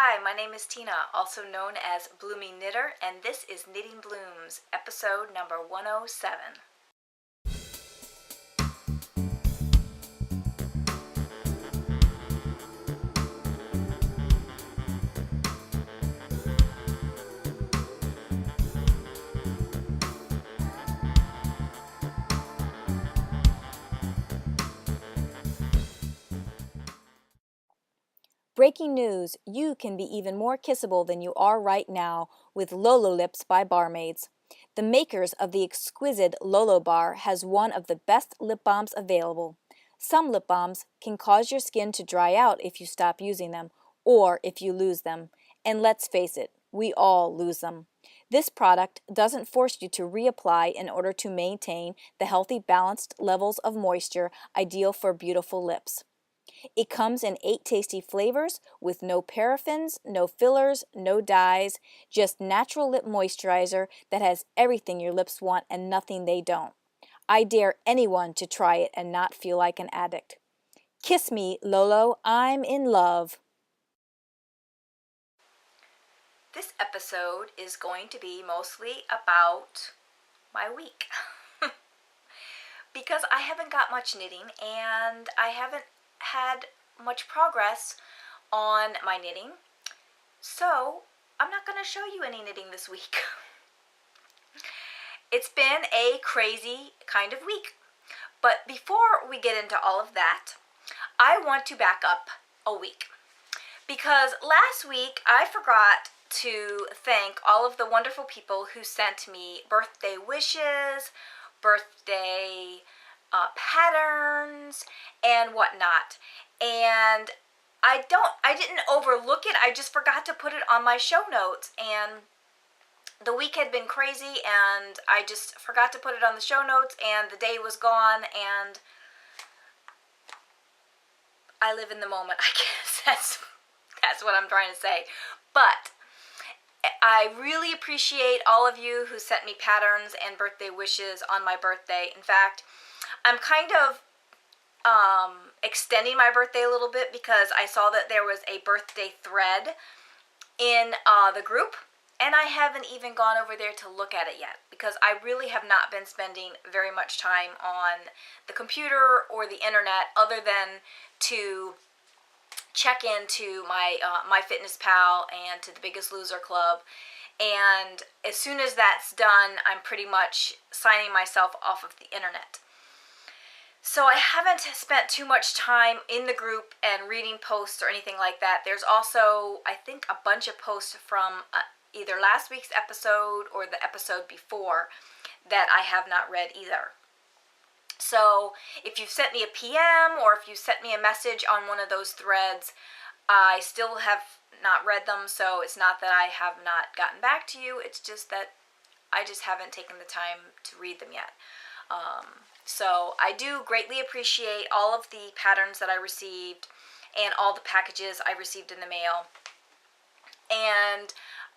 Hi, my name is Tina, also known as Bloomingknitter, and this is Knitting Blooms, episode number 107. Breaking news, you can be even more kissable than you are right now with Lolo Lips by Barmaids. The makers of the exquisite Lolo Bar has one of the best lip balms available. Some lip balms can cause your skin to dry out if you stop using them, or if you lose them. And let's face it, we all lose them. This product doesn't force you to reapply in order to maintain the healthy, balanced levels of moisture ideal for beautiful lips. It comes in 8 tasty flavors with no paraffins, no fillers, no dyes, just natural lip moisturizer that has everything your lips want and nothing they don't. I dare anyone to try it and not feel like an addict. Kiss me, Lolo, I'm in love. This episode is going to be mostly about my week. Because I haven't got much knitting and I haven't had much progress on my knitting, so I'm not going to show you any knitting this week. It's been a crazy kind of week, but before we get into all of that, I want to back up a week, because last week I forgot to thank all of the wonderful people who sent me birthday wishes, birthday patterns, and whatnot. And I didn't overlook it, I just forgot to put it on my show notes, and the week had been crazy and I just forgot to put it on the show notes, and the day was gone, and I live in the moment, I guess. That's what I'm trying to say. But I really appreciate all of you who sent me patterns and birthday wishes on my birthday. In fact, I'm kind of extending my birthday a little bit because I saw that there was a birthday thread in the group, and I haven't even gone over there to look at it yet because I really have not been spending very much time on the computer or the internet other than to check into my MyFitnessPal and to the Biggest Loser Club. And as soon as that's done, I'm pretty much signing myself off of the internet. So I haven't spent too much time in the group and reading posts or anything like that. There's also, I think, a bunch of posts from either last week's episode or the episode before that I have not read either. So if you've sent me a PM or if you sent me a message on one of those threads, I still have not read them, so it's not that I have not gotten back to you, it's just that I just haven't taken the time to read them yet. So I do greatly appreciate all of the patterns that I received and all the packages I received in the mail. And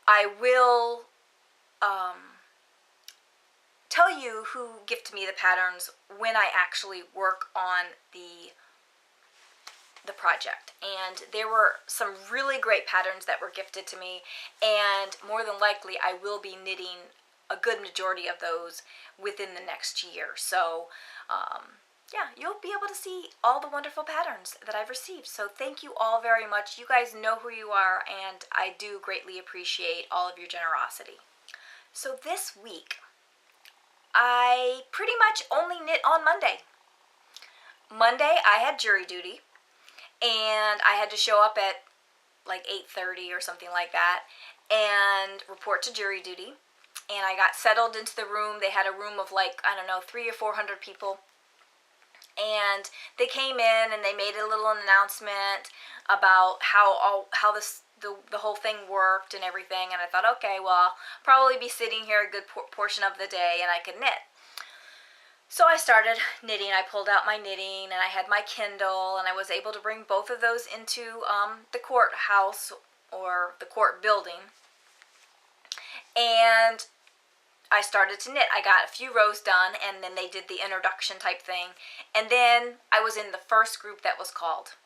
I will tell you who gifted me the patterns when I actually work on the project. And there were some really great patterns that were gifted to me, and more than likely I will be knitting a good majority of those within the next year. So yeah, you'll be able to see all the wonderful patterns that I've received. So thank you all very much. You guys know who you are, and I do greatly appreciate all of your generosity. So this week, I pretty much only knit on Monday. Monday, I had jury duty, and I had to show up at like 8:30 or something like that and report to jury duty. And I got settled into the room. They had a room of like, I don't know, 300 or 400 people. And they came in and they made a little announcement about how the whole thing worked and everything. And I thought, okay, well, I'll probably be sitting here a good portion of the day and I could knit. So I started knitting. I pulled out my knitting and I had my Kindle, and I was able to bring both of those into the courthouse or the court building. And I started to knit. I got a few rows done, and then they did the introduction type thing. And then I was in the first group that was called.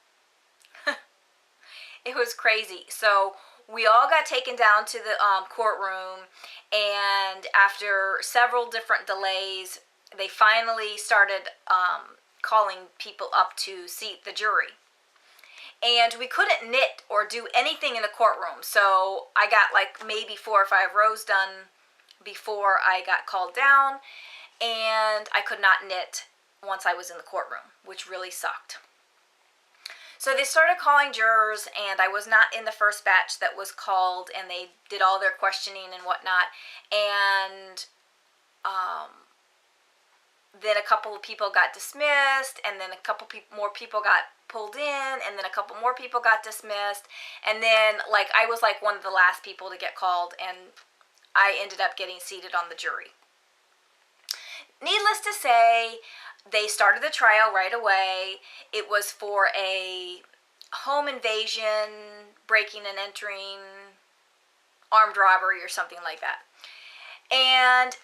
It was crazy. So we all got taken down to the courtroom, and after several different delays, they finally started calling people up to seat the jury. And we couldn't knit or do anything in the courtroom, so I got like maybe 4 or 5 rows done before I got called down, and I could not knit once I was in the courtroom, which really sucked. So they started calling jurors, and I was not in the first batch that was called, and they did all their questioning and whatnot, and then a couple of people got dismissed, and then a couple more people got pulled in, and then a couple more people got dismissed, and then like I was like one of the last people to get called, and I ended up getting seated on the jury. Needless to say, they started the trial right away. It was for a home invasion, breaking and entering, armed robbery or something like that. And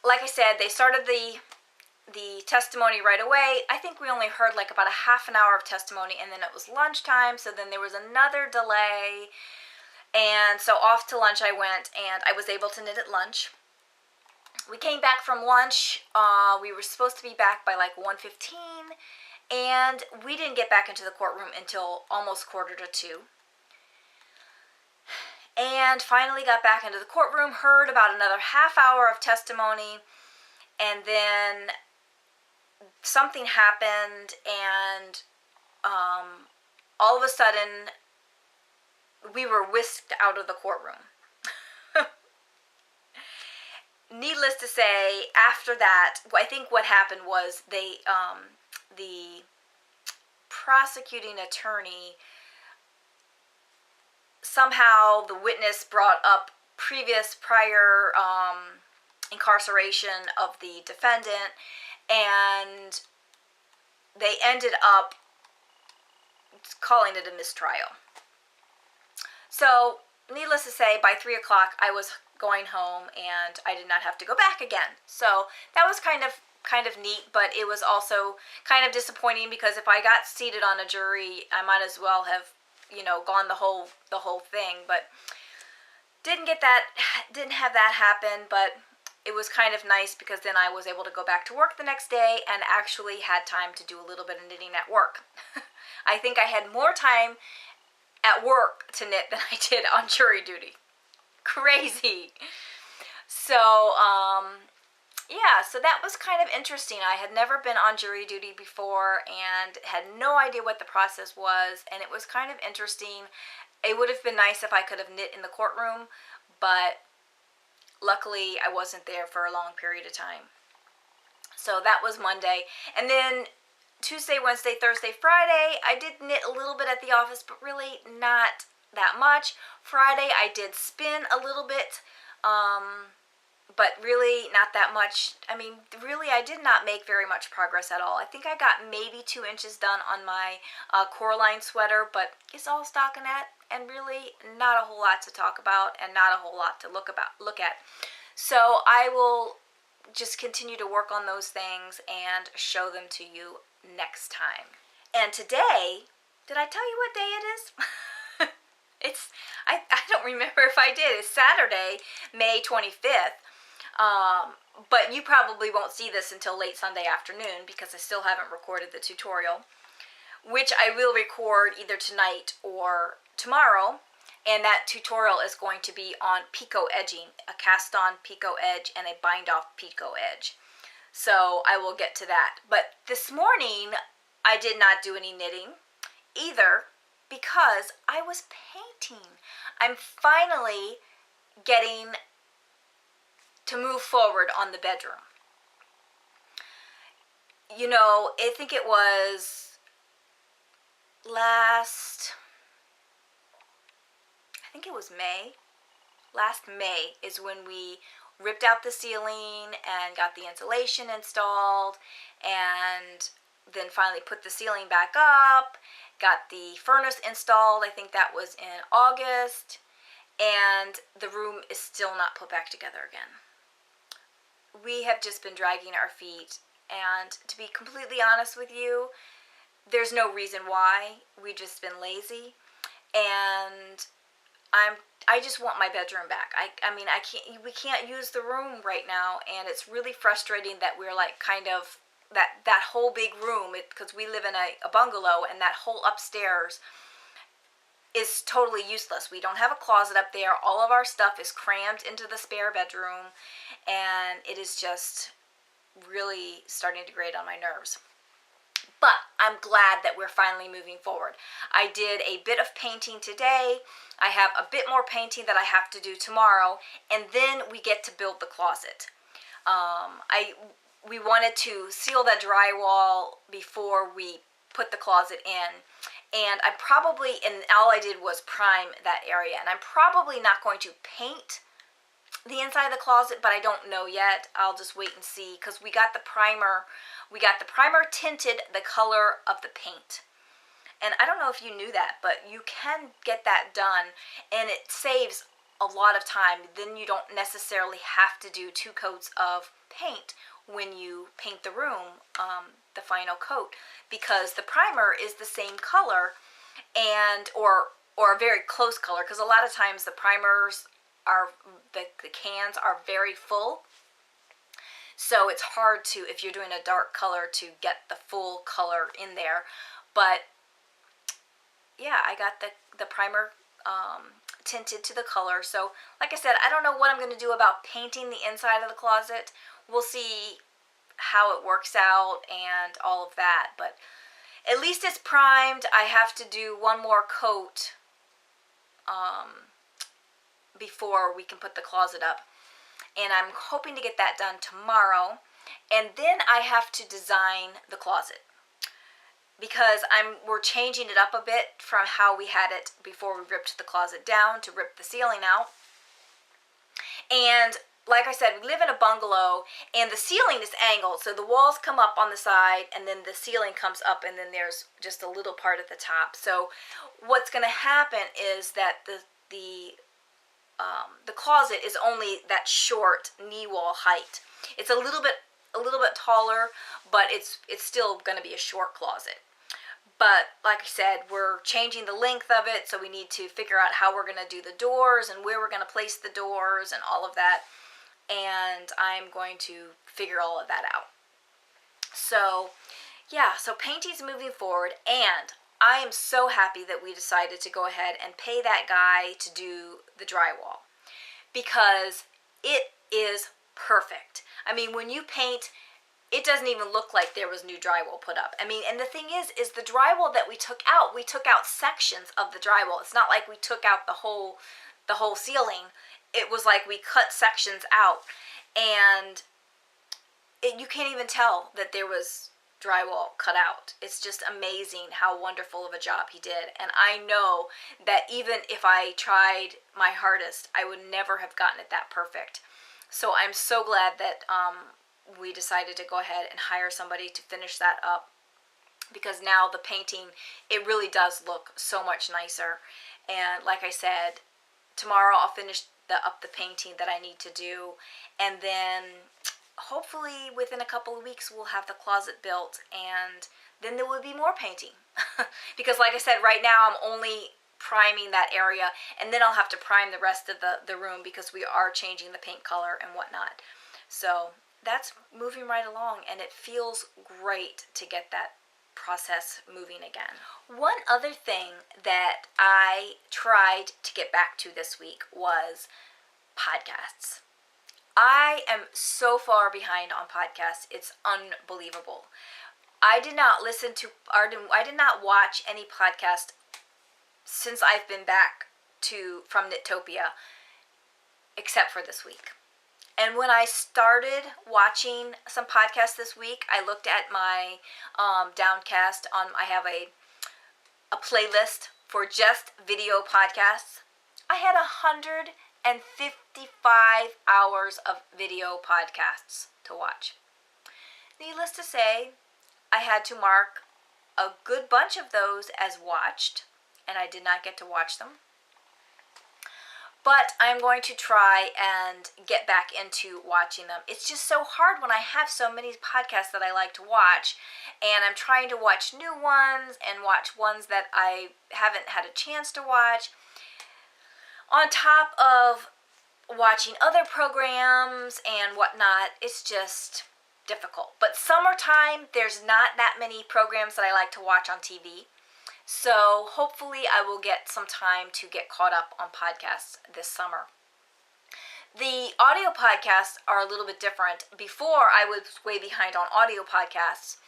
like I said, they started the testimony right away. I think we only heard like about a half an hour of testimony, and then it was lunchtime, so then there was another delay. And so off to lunch I went, and I was able to knit at lunch. We came back from lunch. We were supposed to be back by like 1:15, and we didn't get back into the courtroom until almost 1:45. And finally got back into the courtroom, heard about another half hour of testimony, and then something happened, and all of a sudden we were whisked out of the courtroom. Needless to say, after that, I think what happened was the prosecuting attorney, somehow the witness brought up prior incarceration of the defendant, and they ended up calling it a mistrial. So, needless to say, by 3 o'clock I was going home, and I did not have to go back again. So that was kind of neat, but it was also kind of disappointing, because if I got seated on a jury, I might as well have, gone the whole thing. But didn't have that happen. But it was kind of nice, because then I was able to go back to work the next day and actually had time to do a little bit of knitting at work. I think I had more time at work to knit than I did on jury duty. Crazy. So, yeah, so that was kind of interesting. I had never been on jury duty before and had no idea what the process was, and it was kind of interesting. It would have been nice if I could have knit in the courtroom, but luckily I wasn't there for a long period of time. So that was Monday. And then Tuesday, Wednesday, Thursday, Friday, I did knit a little bit at the office, but really not that much. Friday I did spin a little bit, but really not that much. I mean, really I did not make very much progress at all. I think I got maybe 2 inches done on my Coraline sweater, but it's all stockinette, and really not a whole lot to talk about and not a whole lot to look at. So I will just continue to work on those things and show them to you next time. And today, did I tell you what day it is? I don't remember if I did. It's Saturday, May 25th. But you probably won't see this until late Sunday afternoon, because I still haven't recorded the tutorial, which I will record either tonight or tomorrow. And that tutorial is going to be on picot edging, a cast on picot edge and a bind off picot edge. So I will get to that. But this morning I did not do any knitting either, because I was painting. I'm finally getting to move forward on the bedroom. I think it was May. Last May is when we ripped out the ceiling and got the insulation installed, and then finally put the ceiling back up, got the furnace installed. I think that was in August, and the room is still not put back together again. We have just been dragging our feet, and to be completely honest with you, there's no reason why. We've just been lazy, and I just want my bedroom back. I mean, we can't use the room right now, and it's really frustrating that we're like kind of that whole big room, because we live in a bungalow, and that whole upstairs is totally useless. We don't have a closet up there. All of our stuff is crammed into the spare bedroom, and it is just really starting to grate on my nerves. But I'm glad that we're finally moving forward. I did a bit of painting today. I have a bit more painting that I have to do tomorrow, and then we get to build the closet. We wanted to seal that drywall before we put the closet in, and all I did was prime that area, and I'm probably not going to paint the inside of the closet, but I don't know yet. I'll just wait and see, because we got the primer tinted the color of the paint. And I don't know if you knew that, but you can get that done, and it saves a lot of time. Then you don't necessarily have to do 2 coats of paint when you paint the room, the final coat, because the primer is the same color, and or a very close color, because a lot of times the primers are, the cans are very full, so it's hard to, if you're doing a dark color, to get the full color in there. But yeah, I got the primer tinted to the color. So like I said, I don't know what I'm going to do about painting the inside of the closet. We'll see how it works out and all of that, but at least it's primed. I have to do one more coat before we can put the closet up, and I'm hoping to get that done tomorrow. And then I have to design the closet, because we're changing it up a bit from how we had it before we ripped the closet down to rip the ceiling out. And like I said, we live in a bungalow, and the ceiling is angled, so the walls come up on the side, and then the ceiling comes up, and then there's just a little part at the top. So what's going to happen is that the closet is only that short knee wall height. It's a little bit taller, but it's still going to be a short closet. But like I said, we're changing the length of it, so we need to figure out how we're going to do the doors and where we're going to place the doors and all of that. And I'm going to figure all of that out. So yeah, so painting's moving forward, and I am so happy that we decided to go ahead and pay that guy to do the drywall, because it is perfect. I mean, when you paint, it doesn't even look like there was new drywall put up. I mean, and the thing is the drywall that we took out sections of the drywall. It's not like we took out the whole ceiling. It was like we cut sections out, and you can't even tell that there was drywall cut out. It's just amazing how wonderful of a job he did. And I know that even if I tried my hardest, I would never have gotten it that perfect. So I'm so glad that we decided to go ahead and hire somebody to finish that up, because now the painting, it really does look so much nicer. And like I said, tomorrow I'll finish up the painting that I need to do, and then hopefully within a couple of weeks we'll have the closet built, and then there will be more painting. Because like I said, right now I'm only priming that area, and then I'll have to prime the rest of the room, because we are changing the paint color and whatnot. So that's moving right along, and it feels great to get that process moving again. One other thing that I tried to get back to this week was podcasts. I am so far behind on podcasts. It's unbelievable. I did not watch any podcast since I've been back from knit-topia, except for this week. And when I started watching some podcasts this week, I looked at my Downcast. I have a playlist for just video podcasts. I had 155 hours of video podcasts to watch. Needless to say, I had to mark a good bunch of those as watched, and I did not get to watch them. But I'm going to try and get back into watching them. It's just so hard when I have so many podcasts that I like to watch, and I'm trying to watch new ones and watch ones that I haven't had a chance to watch. on top of watching other programs and whatnot, it's just difficult. But summertime, there's not that many programs that I like to watch on TV. So hopefully I will get some time to get caught up on podcasts this summer. The audio podcasts are a little bit different. Before, I was way behind on audio podcasts,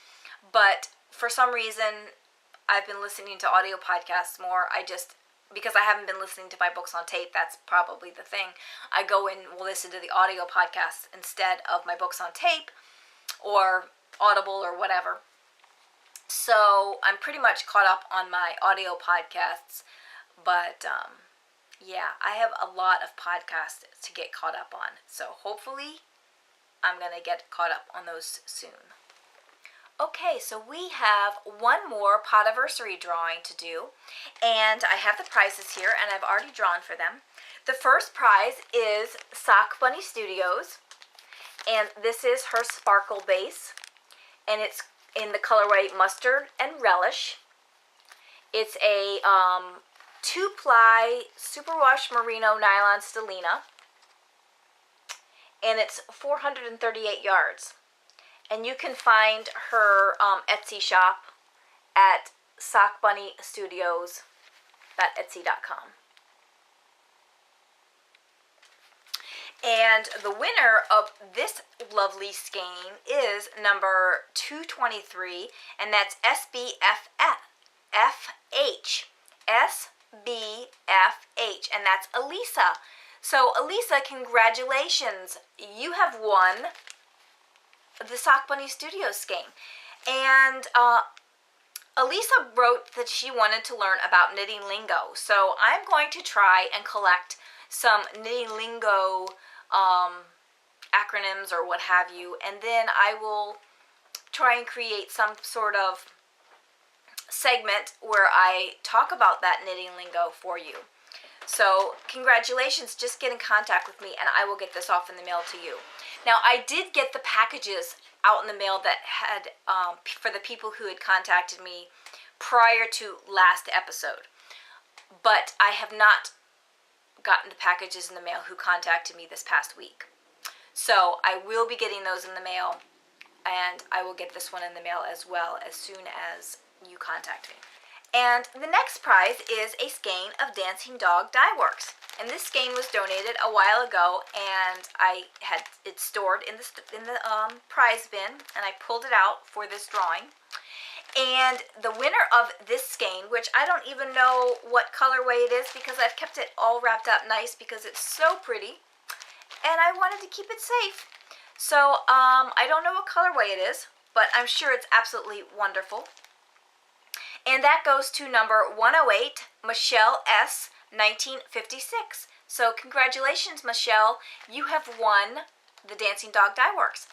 but for some reason, I've been listening to audio podcasts more. Because I haven't been listening to my books on tape, that's probably the thing. I go and will listen to the audio podcasts instead of my books on tape or Audible or whatever. So I'm pretty much caught up on my audio podcasts, but yeah, I have a lot of podcasts to get caught up on. So hopefully I'm going to get caught up on those soon. Okay, so we have one more Podiversary drawing to do, and I have the prizes here, and I've already drawn for them. The first prize is Sock Bunny Studios, and this is her sparkle base, and it's in the colorway Mustard and Relish. It's a 2-ply superwash merino nylon stellina, and it's 438 yards. And you can find her Etsy shop at sockbunnystudios.etsy.com. And the winner of this lovely skein is number 223, and that's SBFH. SBFH, and that's Elisa. So Elisa, congratulations. You have won the Sock Bunny Studios skein. And Elisa wrote that she wanted to learn about knitting lingo. So I'm going to try and collect some knitting lingo acronyms or what have you, and then I will try and create some sort of segment where I talk about that knitting lingo for you. So congratulations, just get in contact with me and I will get this off in the mail to you. Now I did get the packages out in the mail that had, for the people who had contacted me prior to last episode, but I have not gotten the packages in the mail who contacted me this past week. So I will be getting those in the mail, and I will get this one in the mail as well as soon as you contact me. And the next prize is a skein of Dancing Dog Dye Works. And this skein was donated a while ago, and I had it stored in the prize bin, and I pulled it out for this drawing. And the winner of this skein, which I don't even know what colorway it is because I've kept it all wrapped up nice because it's so pretty, and I wanted to keep it safe. So I don't know what colorway it is, but I'm sure it's absolutely wonderful. And that goes to number 108, Michelle S., 1956. So congratulations, Michelle. You have won the Dancing Dog Dye Works.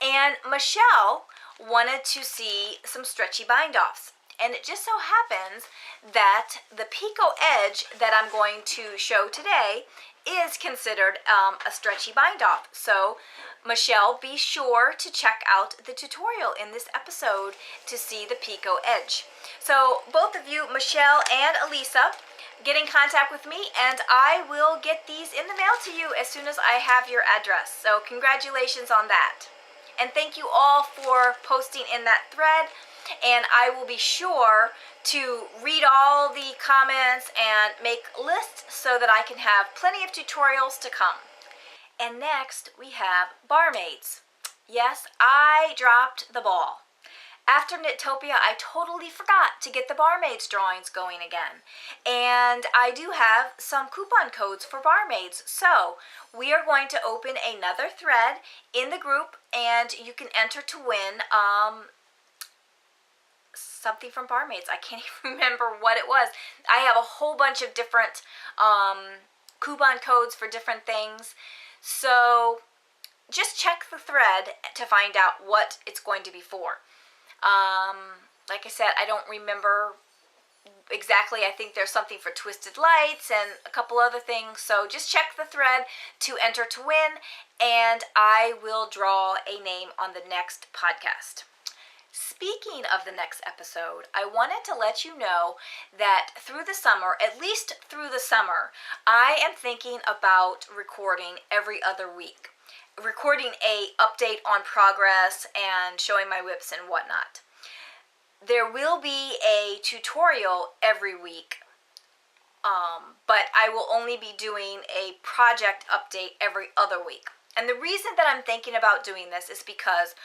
And Michelle wanted to see some stretchy bind-offs. And it just so happens that the picot edge that I'm going to show today is considered a stretchy bind-off. So Michelle, be sure to check out the tutorial in this episode to see the picot edge. So both of you, Michelle and Elisa, get in contact with me and I will get these in the mail to you as soon as I have your address. So congratulations on that. And thank you all for posting in that thread. And I will be sure to read all the comments and make lists so that I can have plenty of tutorials to come. And next we have barmaids. Yes, I dropped the ball. After knit-topia, I totally forgot to get the barmaids drawings going again. And I do have some coupon codes for barmaids. So we are going to open another thread in the group and you can enter to win something from barmaids. I can't even remember what it was. I have a whole bunch of different coupon codes for different things. So just check the thread to find out what it's going to be for. Like I said, I don't remember exactly. I think there's something for twisted lights and a couple other things. So just check the thread to enter to win, and I will draw a name on the next podcast. Speaking of the next episode, I wanted to let you know that through the summer, at least through the summer, I am thinking about recording every other week. Recording a update on progress and showing my whips and whatnot. There will be a tutorial every week, but I will only be doing a project update every other week. And the reason that I'm thinking about doing this is because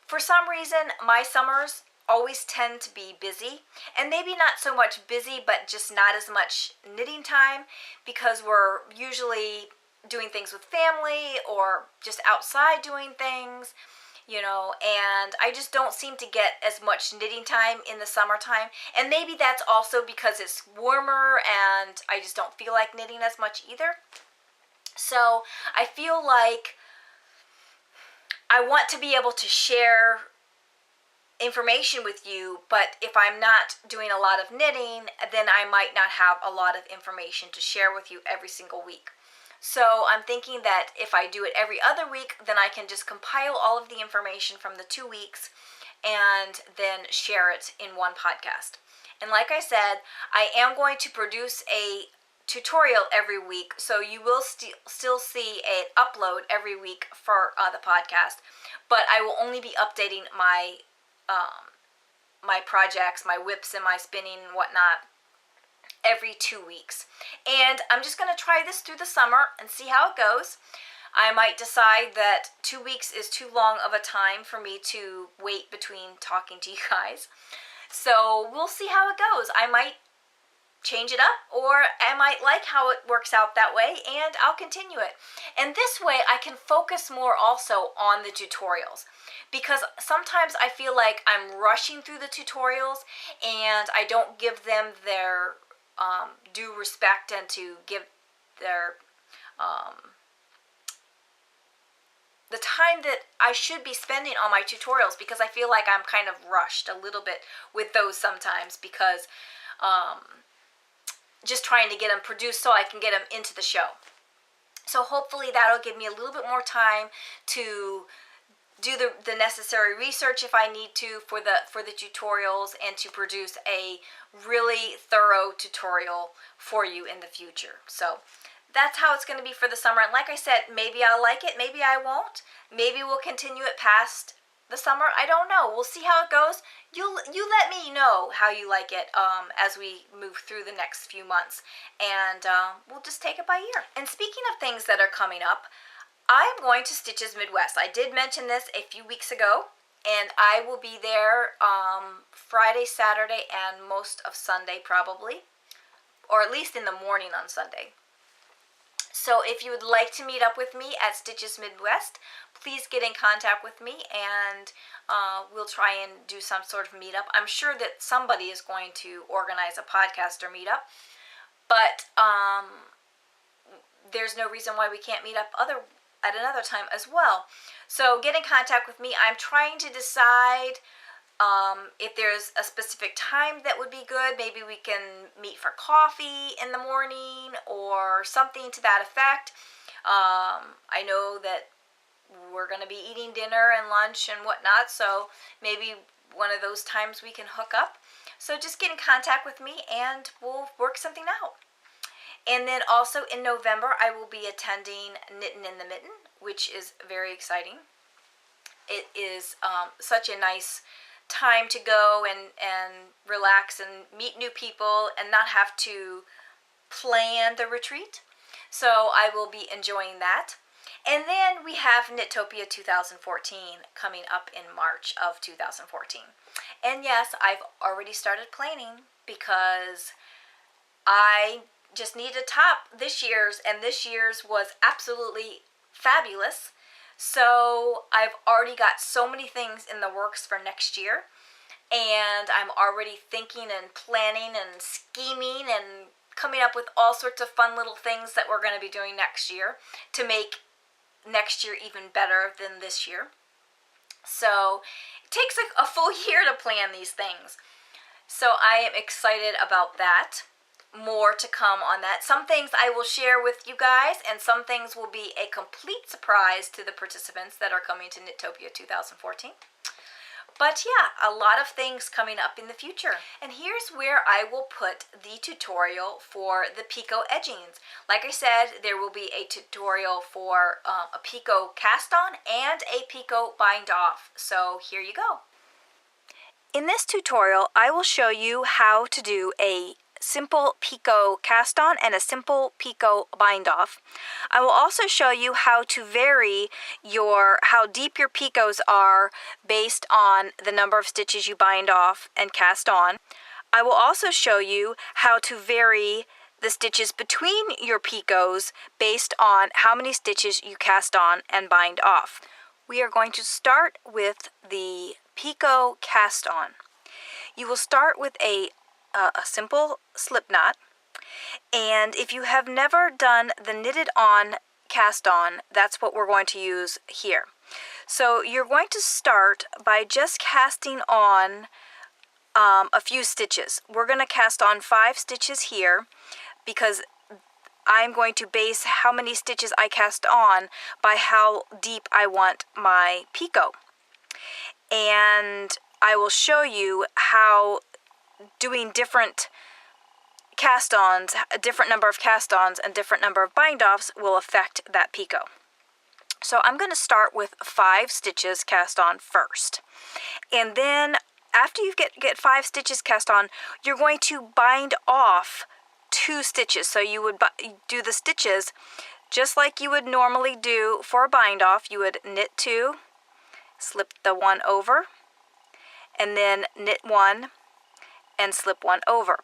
for some reason my summers always tend to be busy, and maybe not so much busy, but just not as much knitting time, because we're usually doing things with family or just outside doing things, and I just don't seem to get as much knitting time in the summertime. And maybe that's also because it's warmer and I just don't feel like knitting as much either. So I feel like I want to be able to share information with you, but if I'm not doing a lot of knitting, then I might not have a lot of information to share with you every single week. So I'm thinking that if I do it every other week, then I can just compile all of the information from the 2 weeks and then share it in one podcast. And like I said, I am going to produce a tutorial every week, so you will still see an upload every week for the podcast, but I will only be updating my my projects, my whips and my spinning and whatnot every 2 weeks. And I'm just going to try this through the summer and see how it goes. I might decide that 2 weeks is too long of a time for me to wait between talking to you guys. So we'll see how it goes. I might change it up, or I might like how it works out that way, and I'll continue it. And this way I can focus more also on the tutorials, because sometimes I feel like I'm rushing through the tutorials and I don't give them their due respect and to give their the time that I should be spending on my tutorials, because I feel like I'm kind of rushed a little bit with those sometimes, because just trying to get them produced so I can get them into the show. So hopefully that'll give me a little bit more time to do the necessary research if I need to for the tutorials, and to produce a really thorough tutorial for you in the future. So that's how it's going to be for the summer. And like I said, maybe I'll like it, maybe I won't. Maybe we'll continue it past the summer. I don't know. We'll see how it goes. You let me know how you like it as we move through the next few months, and we'll just take it by ear. And speaking of things that are coming up, I am going to Stitches Midwest. I did mention this a few weeks ago, and I will be there Friday, Saturday, and most of Sunday probably, or at least in the morning on Sunday. So if you would like to meet up with me at Stitches Midwest, please get in contact with me, and we'll try and do some sort of meetup. I'm sure that somebody is going to organize a podcaster meetup, but there's no reason why we can't meet up at another time as well. So get in contact with me. I'm trying to decide if there's a specific time that would be good. Maybe we can meet for coffee in the morning or something to that effect. I know that we're going to be eating dinner and lunch and whatnot, so maybe one of those times we can hook up. So just get in contact with me and we'll work something out. And then also in November, I will be attending Knittin' in the Mitten, which is very exciting. It is such a nice time to go and relax and meet new people and not have to plan the retreat. So I will be enjoying that. And then we have knit-topia 2014 coming up in March of 2014. And yes, I've already started planning, because I just need to top this year's, and this year's was absolutely fabulous. So I've already got so many things in the works for next year, and I'm already thinking and planning and scheming and coming up with all sorts of fun little things that we're going to be doing next year to make next year even better than this year. So it takes a full year to plan these things. So I am excited about that. More to come on that. Some things I will share with you guys, and some things will be a complete surprise to the participants that are coming to knit-topia 2014. But yeah, a lot of things coming up in the future. And here's where I will put the tutorial for the picot edgings. Like I said, there will be a tutorial for a picot cast on and a picot bind off. So here you go. In this tutorial, I will show you how to do a simple picot cast on and a simple picot bind off. I will also show you how to vary how deep your picots are based on the number of stitches you bind off and cast on. I will also show you how to vary the stitches between your picots based on how many stitches you cast on and bind off. We are going to start with the picot cast on. You will start with a simple slip knot, and if you have never done the knitted on cast on, that's what we're going to use here. So you're going to start by just casting on a few stitches. We're going to cast on 5 stitches here because I'm going to base how many stitches I cast on by how deep I want my picot. And I will show you how doing different cast-ons, a different number of cast-ons and different number of bind-offs will affect that picot. So I'm going to start with 5 stitches cast on first. And then after you get 5 stitches cast on, you're going to bind off 2 stitches. So you would do the stitches just like you would normally do for a bind off. You would knit 2, slip the 1 over, and then knit 1 and slip 1 over.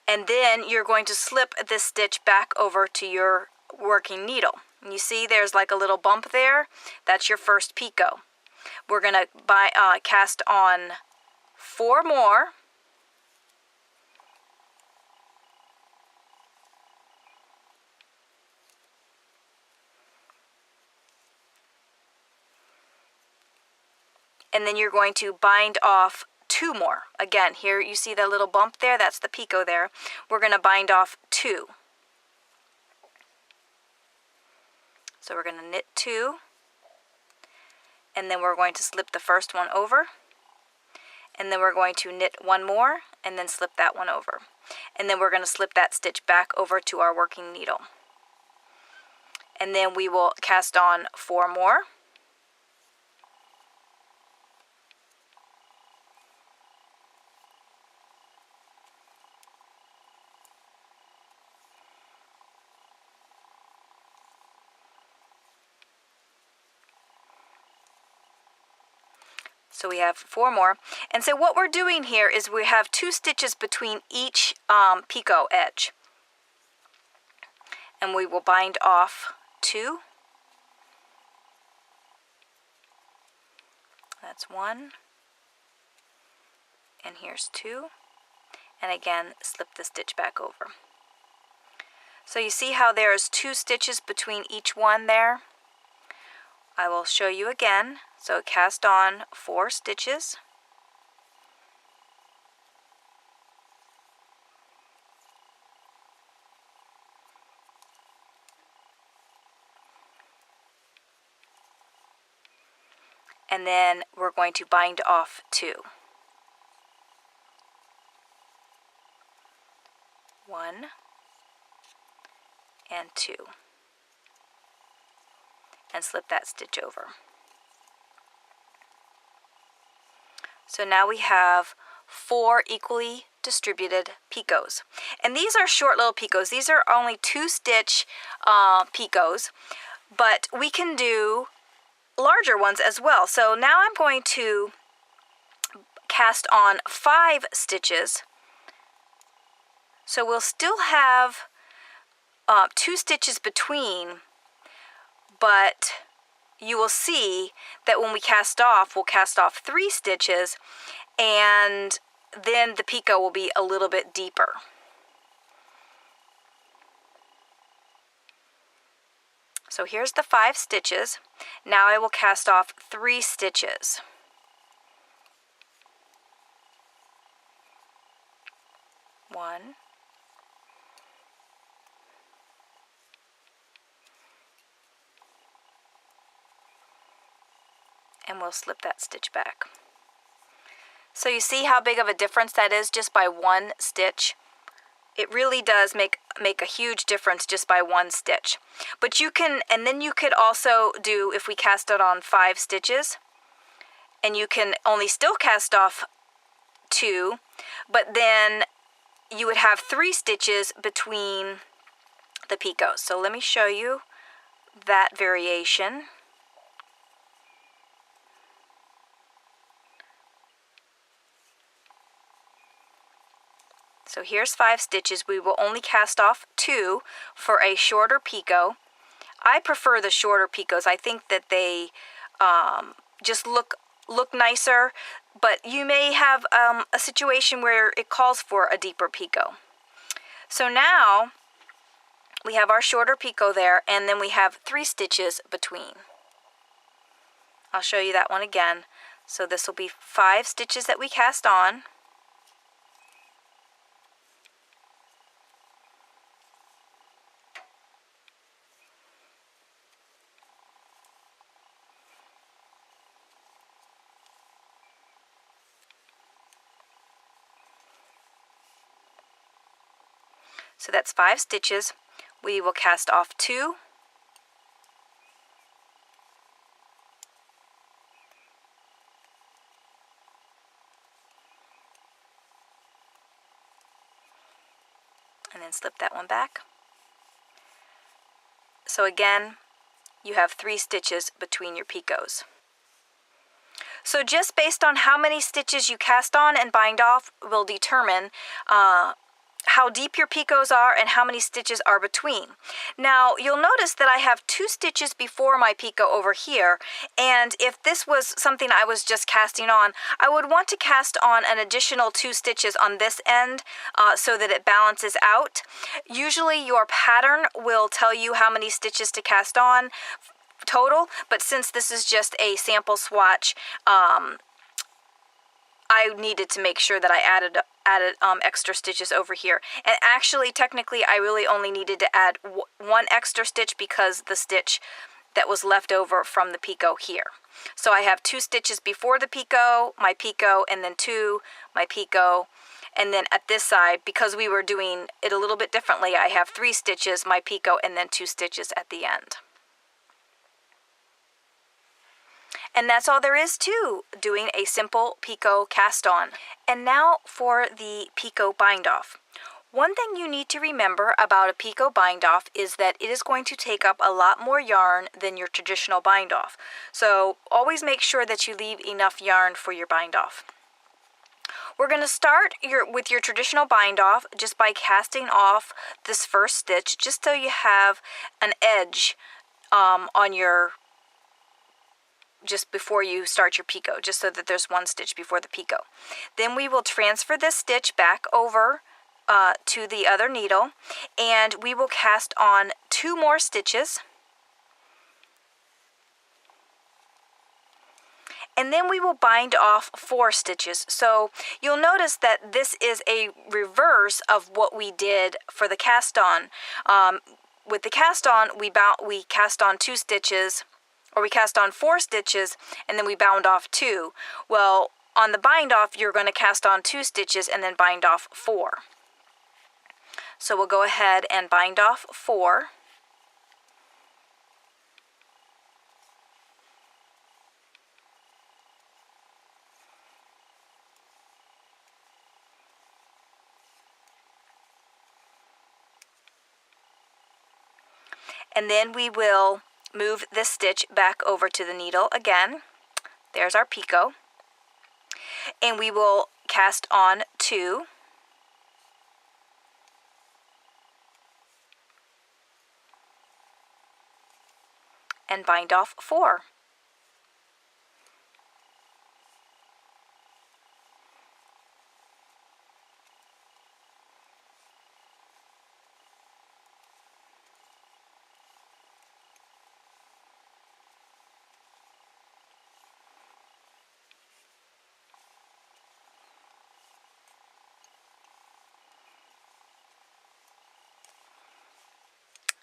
And then you're going to slip this stitch back over to your working needle. And you see there's like a little bump there. That's your first picot. We're going to cast on 4 more. And then you're going to bind off 2 more. Again, here you see the little bump there, that's the picot there. We're going to bind off 2. So we're going to knit 2, and then we're going to slip the first one over, and then we're going to knit 1 more, and then slip that one over. And then we're going to slip that stitch back over to our working needle. And then we will cast on 4 more. So we have 4 more. And so what we're doing here is we have 2 stitches between each picot edge. And we will bind off 2. That's 1. And here's 2. And again, slip the stitch back over. So you see how there's 2 stitches between each one there? I will show you again. So cast on 4 stitches. And then we're going to bind off 2. 1 and 2. And slip that stitch over. So now we have 4 equally distributed picots. And these are short little picots. These are only 2 stitch picots, but we can do larger ones as well. So now I'm going to cast on 5 stitches. So we'll still have 2 stitches between, but you will see that when we cast off, we'll cast off 3 stitches, and then the picot will be a little bit deeper. So here's the 5 stitches. Now I will cast off 3 stitches. 1, and we'll slip that stitch back. So you see how big of a difference that is just by one stitch? It really does make a huge difference just by one stitch. But you can, and then you could also do, if we cast it on 5 stitches, and you can only still cast off 2, but then you would have 3 stitches between the picots. So let me show you that variation. So here's 5 stitches. We will only cast off 2 for a shorter picot. I prefer the shorter picots. I think that they just look nicer, but you may have a situation where it calls for a deeper picot. So now we have our shorter picot there, and then we have 3 stitches between. I'll show you that one again. So this will be 5 stitches that we cast on. So that's 5 stitches. We will cast off 2. And then slip that one back. So again, you have 3 stitches between your picots. So just based on how many stitches you cast on and bind off will determine how deep your picots are and how many stitches are between. Now you'll notice that I have 2 stitches before my picot over here, and if this was something I was just casting on, I would want to cast on an additional 2 stitches on this end so that it balances out. Usually your pattern will tell you how many stitches to cast on total, but since this is just a sample swatch, I needed to make sure that I added extra stitches over here. And actually, technically, I really only needed to add 1 extra stitch because the stitch that was left over from the picot here. So I have 2 stitches before the picot, my picot, and then 2, my picot. And then at this side, because we were doing it a little bit differently, I have 3 stitches, my picot, and then 2 stitches at the end. And that's all there is to doing a simple picot cast on. And now for the picot bind off. One thing you need to remember about a picot bind off is that it is going to take up a lot more yarn than your traditional bind off. So always make sure that you leave enough yarn for your bind off. We're going to start with your traditional bind off just by casting off this first stitch, just so you have an edge on your just before you start your picot, just so that there's 1 stitch before the picot. Then we will transfer this stitch back over to the other needle, and we will cast on 2 more stitches. And then we will bind off 4 stitches. So you'll notice that this is a reverse of what we did for the cast on. With the cast on, we cast on 2 stitches, or we cast on 4 stitches, and then we bound off 2. Well, on the bind off, you're going to cast on 2 stitches and then bind off 4. So we'll go ahead and bind off 4. And then we will move this stitch back over to the needle again. There's our picot. And we will cast on 2. And bind off 4.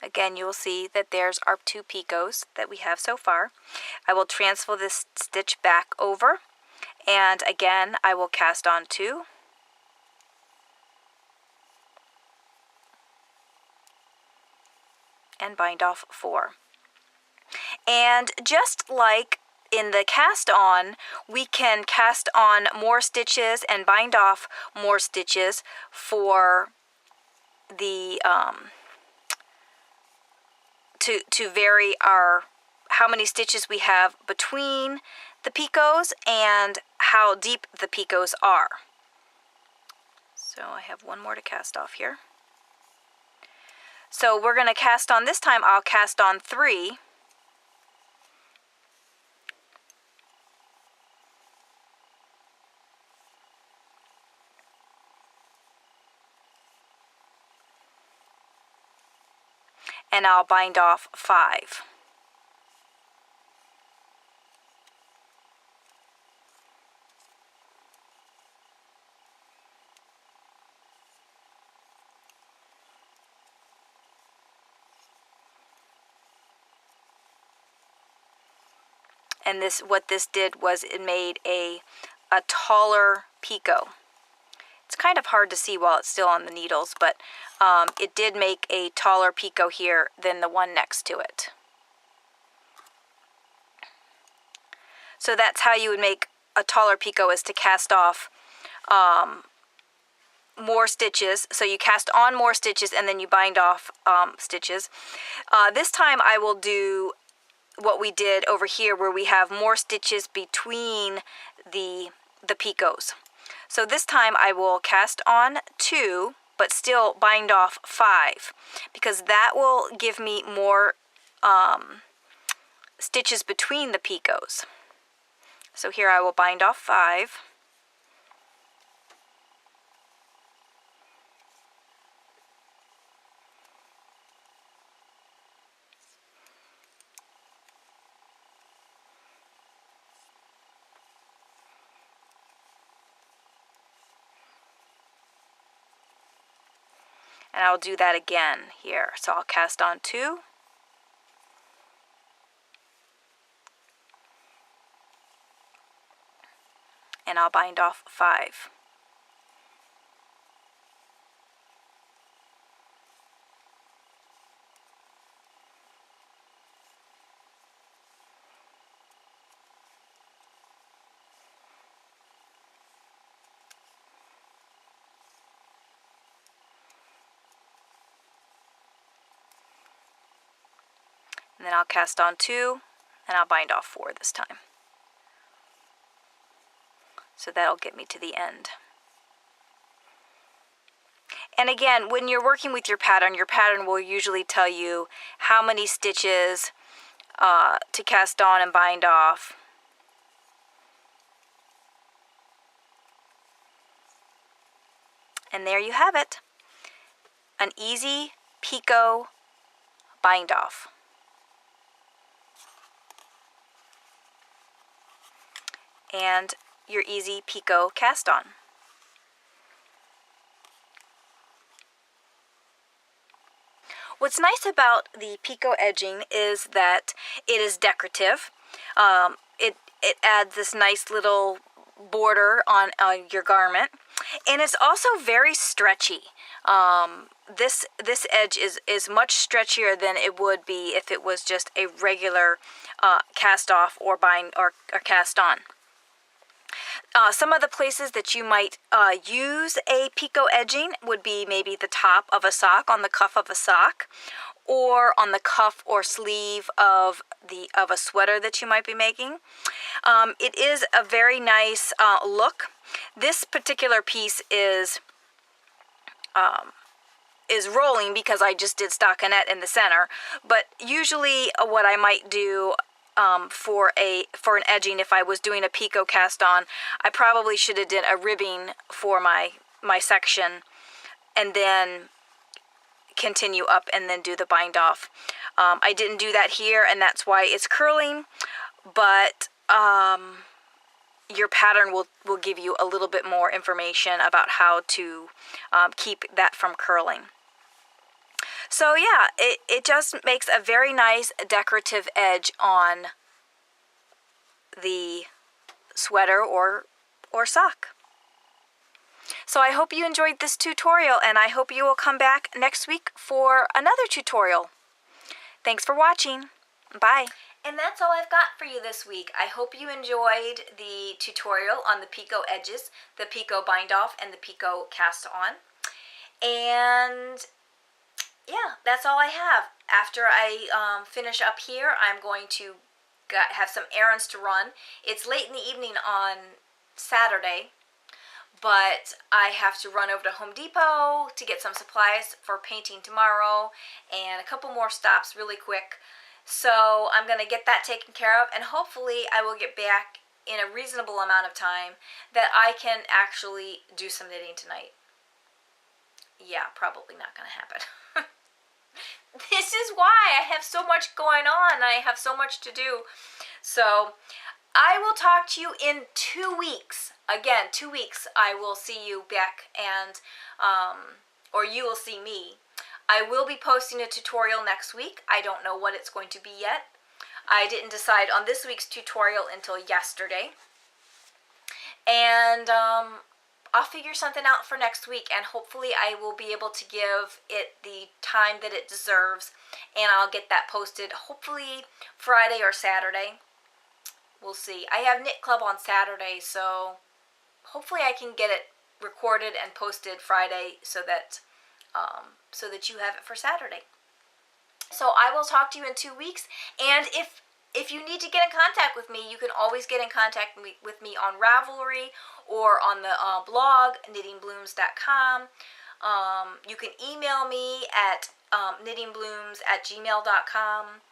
Again, you will see that there's our 2 picots that we have so far. I will transfer this stitch back over, and again I will cast on 2. And bind off 4. And just like in the cast on, we can cast on more stitches and bind off more stitches for the to vary our how many stitches we have between the picots and how deep the picots are. So I have one more to cast off here. So we're going to cast on, this time I'll cast on 3. And I'll bind off 5. And this, what this did was it made a taller picot. It's kind of hard to see while it's still on the needles, but it did make a taller picot here than the one next to it. So that's how you would make a taller picot, is to cast off more stitches. So you cast on more stitches and then you bind off stitches. This time I will do what we did over here, where we have more stitches between the picots. So this time I will cast on 2, but still bind off 5, because that will give me more stitches between the picots. So here I will bind off 5. And I'll do that again here. So I'll cast on 2. And I'll bind off 5. And then I'll cast on 2, and I'll bind off 4 this time. So that'll get me to the end. And again, when you're working with your pattern will usually tell you how many stitches to cast on and bind off. And there you have it. An easy picot bind off. And your easy picot cast on. What's nice about the picot edging is that it is decorative. It adds this nice little border on your garment, and it's also very stretchy. This edge is much stretchier than it would be if it was just a regular cast off or bind or cast on. Some of the places that you might use a picot edging would be maybe the top of a sock, on the cuff of a sock, or on the cuff or sleeve of a sweater that you might be making. It is a very nice look. This particular piece is rolling because I just did stockinette in the center, but usually what I might do for an edging, if I was doing a picot cast on, I probably should have done a ribbing for my section and then continue up and then do the bind off. I didn't do that here, and that's why it's curling, but your pattern will give you a little bit more information about how to keep that from curling. So yeah, it just makes a very nice decorative edge on the sweater or sock. So I hope you enjoyed this tutorial, and I hope you will come back next week for another tutorial. Thanks for watching. Bye. And that's all I've got for you this week. I hope you enjoyed the tutorial on the picot edges, the picot bind off, and the picot cast on. And yeah, that's all I have. After I finish up here, I'm going to have some errands to run. It's late in the evening on Saturday, but I have to run over to Home Depot to get some supplies for painting tomorrow and a couple more stops really quick. So I'm going to get that taken care of, and hopefully I will get back in a reasonable amount of time that I can actually do some knitting tonight. Yeah, probably not going to happen. This is why I have so much going on. I have so much to do. So I will talk to you in 2 weeks. Again, 2 weeks I will see you back, and or you will see me. I will be posting a tutorial next week. I don't know what it's going to be yet. I didn't decide on this week's tutorial until yesterday. And I'll figure something out for next week, and hopefully I will be able to give it the time that it deserves, and I'll get that posted hopefully Friday or Saturday. We'll see. I have Knit Club on Saturday, so hopefully I can get it recorded and posted Friday so that you have it for Saturday. So I will talk to you in 2 weeks, and if you need to get in contact with me, you can always get in contact with me on Ravelry or on the blog, knittingblooms.com. You can email me at knittingblooms@gmail.com.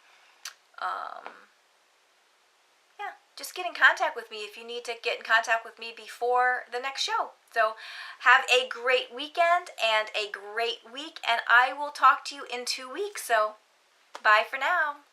Yeah, just get in contact with me if you need to get in contact with me before the next show. So have a great weekend and a great week, and I will talk to you in 2 weeks. So bye for now.